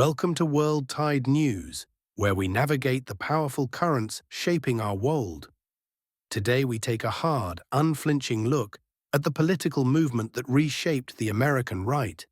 Welcome to World Tide News, where we navigate the powerful currents shaping our world. Today we take a hard, unflinching look at the political movement that reshaped the American right,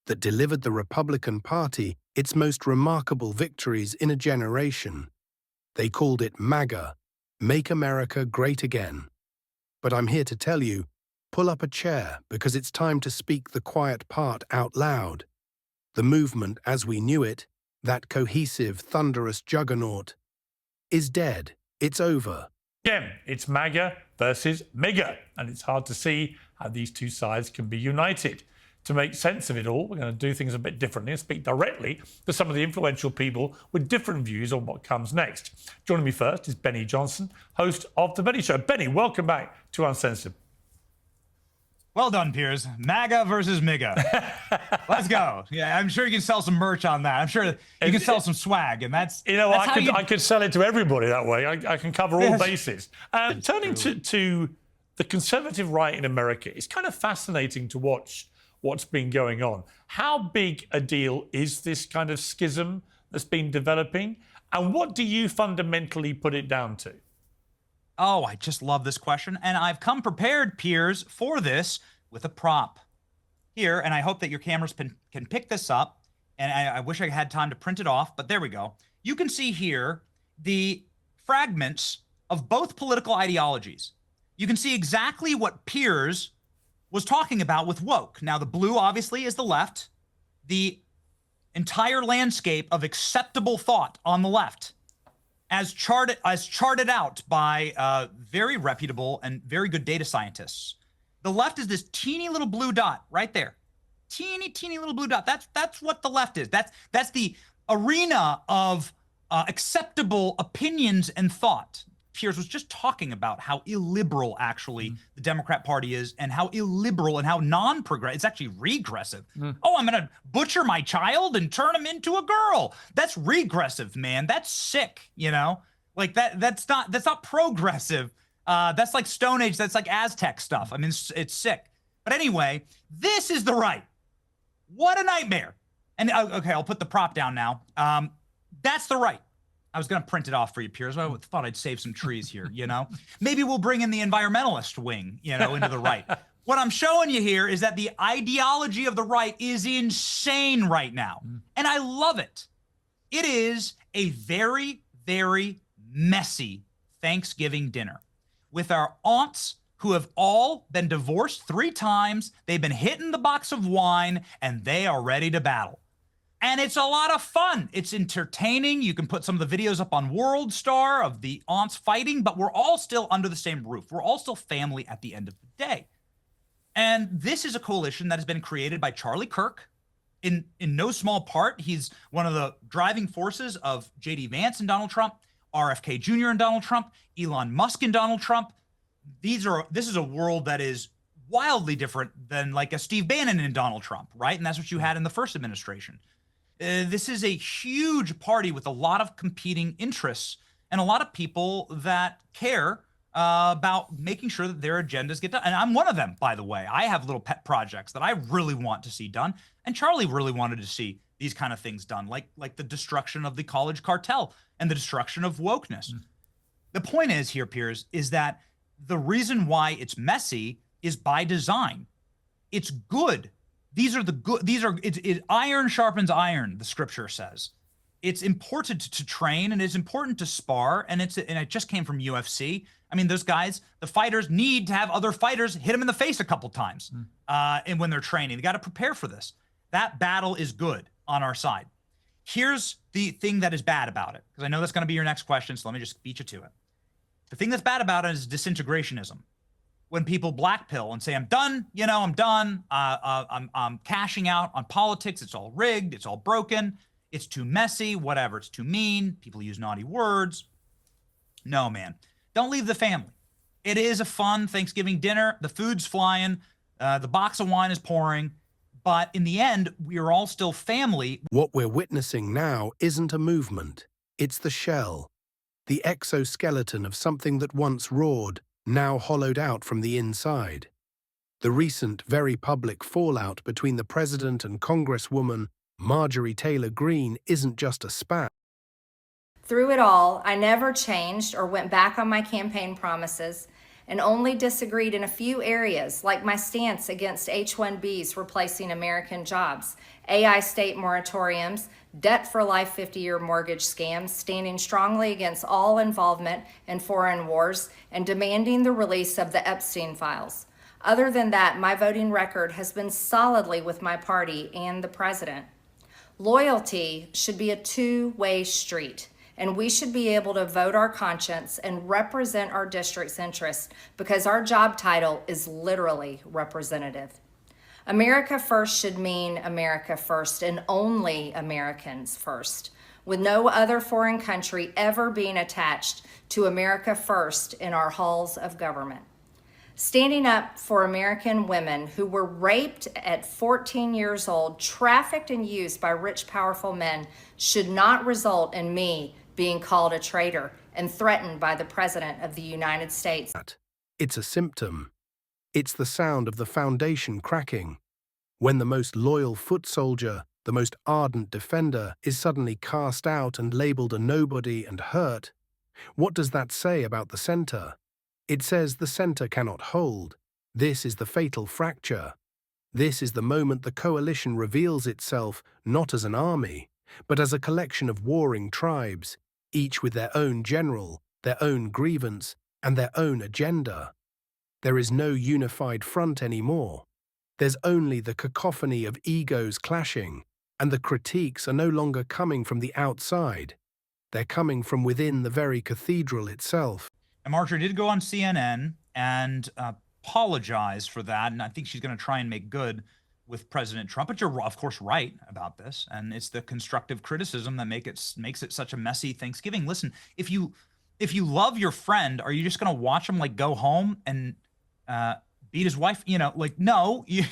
that delivered the Republican Party its most remarkable victories in a generation. They called it MAGA, Make America Great Again. But I'm here to tell you, pull up a chair because it's time to speak the quiet part out loud. The movement as we knew it, that cohesive, thunderous juggernaut, is dead. It's over. Again, it's MAGA versus MIGA, and it's hard to see how these two sides can be united. To make sense of it all, we're going to do things a bit differently and speak directly to some of the influential people with different views on what comes next. Joining me first is Benny Johnson, host of The Benny Show. Benny, welcome back to Uncensored. Well done, Piers. MAGA versus MIGA. Let's go. Yeah, I'm sure you can sell some merch on that. I'm sure you can sell some swag, and that's I could sell it to everybody that way. I can cover all bases. Turning to the conservative right in America, it's kind of fascinating to watch what's been going on. How big a deal is this kind of schism that's been developing, and what do you fundamentally put it down to? Oh, I just love this question, and I've come prepared, Piers, for this with a prop here, and I hope that your cameras can pick this up, and I wish I had time to print it off, but there we go. You can see here the fragments of both political ideologies. You can see exactly what Piers was talking about with woke. Now, the blue, obviously, is the left. The entire landscape of acceptable thought on the left, as charted out by very reputable and very good data scientists. The left is this teeny little blue dot right there. Teeny little blue dot. That's what the left is. That's the arena of acceptable opinions and thought. Piers was just talking about how illiberal actually the Democrat Party is, and how illiberal and how non-progressive. It's actually regressive. Oh, I'm gonna butcher my child and turn him into a girl. That's regressive, man. That's sick. You know, like that's not progressive. That's like Stone Age. That's like Aztec stuff. I mean, it's sick. But anyway, this is the right. What a nightmare. And okay, I'll put the prop down now. That's the right. I was going to print it off for you, Piers. I thought I'd save some trees here, you know? Maybe we'll bring in the environmentalist wing, you know, into the right. What I'm showing you here is that the ideology of the right is insane right now. And I love it. It is a very, very messy Thanksgiving dinner with our aunts who have all been divorced 3 times. They've been hitting the box of wine, and they are ready to battle. And it's a lot of fun. It's entertaining. You can put some of the videos up on World Star of the aunts fighting, but we're all still under the same roof. We're all still family at the end of the day. And this is a coalition that has been created by Charlie Kirk. In no small part, he's one of the driving forces of J.D. Vance and Donald Trump, RFK Jr. and Donald Trump, Elon Musk and Donald Trump. This is a world that is wildly different than like a Steve Bannon and Donald Trump, right? And that's what you had in the first administration. This is a huge party with a lot of competing interests and a lot of people that care about making sure that their agendas get done. And I'm one of them, by the way. I have little pet projects that I really want to see done. And Charlie really wanted to see these kind of things done, like the destruction of the college cartel and the destruction of wokeness. The point is here, Piers, is that the reason why it's messy is by design. It's good. Iron sharpens iron, the scripture says. It's important to train, and it's important to spar, and it just came from UFC. I mean, those guys, the fighters need to have other fighters hit them in the face a couple times and when they're training. They got to prepare for this. That battle is good on our side. Here's the thing that is bad about it, because I know that's going to be your next question, so let me just beat you to it. The thing that's bad about it is disintegrationism. When people blackpill and say, I'm done, you know, I'm done. I'm cashing out on politics. It's all rigged. It's all broken. It's too messy, whatever. It's too mean. People use naughty words. No, man. Don't leave the family. It is a fun Thanksgiving dinner. The food's flying. The box of wine is pouring. But in the end, we are all still family. What we're witnessing now isn't a movement. It's the shell, the exoskeleton of something that once roared, now hollowed out from the inside. The recent, very public fallout between the president and Congresswoman Marjorie Taylor Greene isn't just a spam. Through it all, I never changed or went back on my campaign promises and only disagreed in a few areas, like my stance against H-1Bs replacing American jobs, AI state moratoriums, debt for life 50-year mortgage scams, standing strongly against all involvement in foreign wars, and demanding the release of the Epstein files. Other than that, my voting record has been solidly with my party and the president. Loyalty should be a two-way street, and we should be able to vote our conscience and represent our district's interests because our job title is literally representative. America first should mean America first and only Americans first, with no other foreign country ever being attached to America first in our halls of government. Standing up for American women who were raped at 14 years old, trafficked and used by rich, powerful men should not result in me being called a traitor and threatened by the President of the United States. It's a symptom. It's the sound of the foundation cracking. When the most loyal foot soldier, the most ardent defender, is suddenly cast out and labeled a nobody and hurt, what does that say about the center? It says the center cannot hold. This is the fatal fracture. This is the moment the coalition reveals itself not as an army, but as a collection of warring tribes, each with their own general, their own grievance, and their own agenda. There is no unified front anymore. There's only the cacophony of egos clashing, and the critiques are no longer coming from the outside. They're coming from within the very cathedral itself. And Marjorie did go on CNN and apologize for that, and I think she's going to try and make good with President Trump. But you're, of course, right about this, and it's the constructive criticism that makes it such a messy Thanksgiving. Listen, if you love your friend, are you just going to watch him like go home and beat his wife? You know, like, no, you're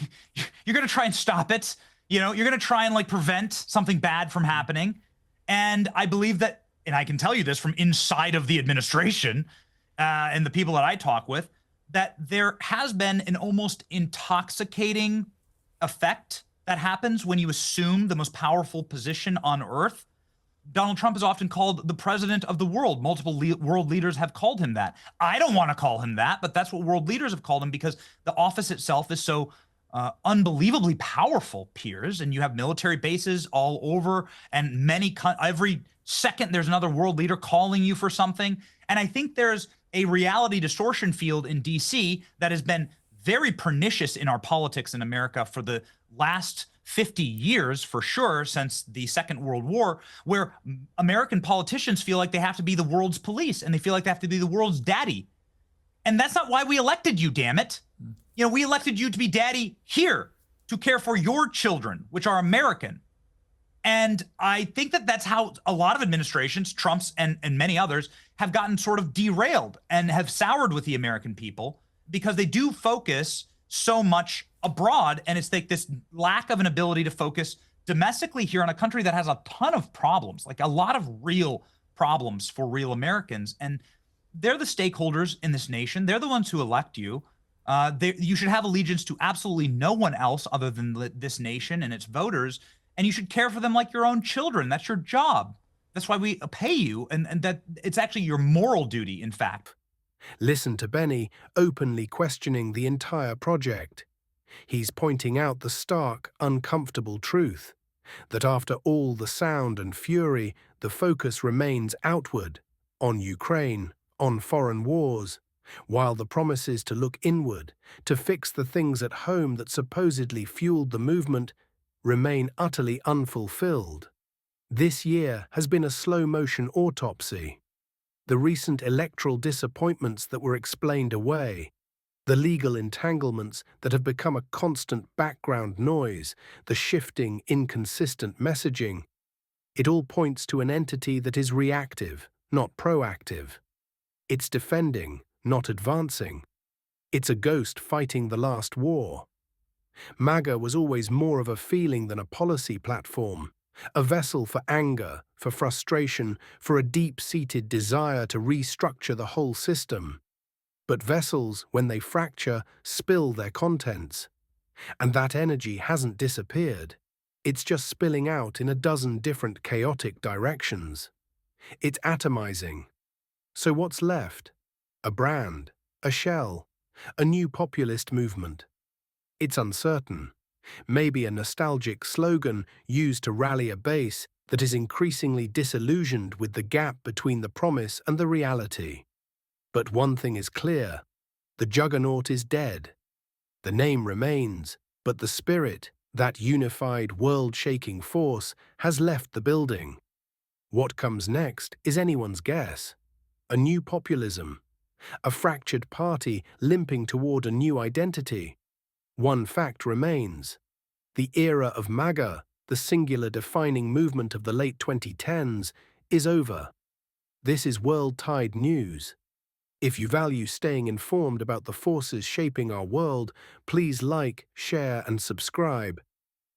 going to try and stop it. You know, you're going to try and like prevent something bad from happening. And I believe that, and I can tell you this from inside of the administration and the people that I talk with, that there has been an almost intoxicating effect that happens when you assume the most powerful position on earth. Donald Trump is often called the president of the world. Multiple world leaders have called him that. I don't want to call him that, but that's what world leaders have called him because the office itself is so unbelievably powerful, Piers, and you have military bases all over, and every second there's another world leader calling you for something. And I think there's a reality distortion field in DC that has been very pernicious in our politics in America for the last 50 years, for sure, since the Second World War, where American politicians feel like they have to be the world's police and they feel like they have to be the world's daddy. And that's not why we elected you, damn it. You know, we elected you to be daddy here, to care for your children, which are American. And I think that that's how a lot of administrations, Trump's and many others, have gotten sort of derailed and have soured with the American people because they do focus so much abroad. And it's like this lack of an ability to focus domestically here in a country that has a ton of problems, like a lot of real problems for real Americans. And they're the stakeholders in this nation. They're the ones who elect you. You should have allegiance to absolutely no one else other than this nation and its voters. And you should care for them like your own children. That's your job. That's why we pay you. And that it's actually your moral duty, in fact. Listen to Benny openly questioning the entire project. He's pointing out the stark, uncomfortable truth that after all the sound and fury, the focus remains outward, on Ukraine, on foreign wars, while the promises to look inward, to fix the things at home that supposedly fueled the movement, remain utterly unfulfilled. This year has been a slow-motion autopsy. The recent electoral disappointments that were explained away, the legal entanglements that have become a constant background noise, the shifting, inconsistent messaging, it all points to an entity that is reactive, not proactive. It's defending, not advancing. It's a ghost fighting the last war. MAGA was always more of a feeling than a policy platform, a vessel for anger, for frustration, for a deep-seated desire to restructure the whole system. But vessels, when they fracture, spill their contents. And that energy hasn't disappeared. It's just spilling out in a dozen different chaotic directions. It's atomizing. So what's left? A brand, a shell, a new populist movement. It's uncertain. Maybe a nostalgic slogan used to rally a base that is increasingly disillusioned with the gap between the promise and the reality. But one thing is clear: the juggernaut is dead. The name remains, but the spirit, that unified, world-shaking force, has left the building. What comes next is anyone's guess. A new populism, a fractured party limping toward a new identity. One fact remains: the era of MAGA, the singular defining movement of the late 2010s, is over. This is World Tide News. If you value staying informed about the forces shaping our world, please like, share, and subscribe.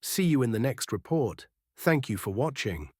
See you in the next report. Thank you for watching.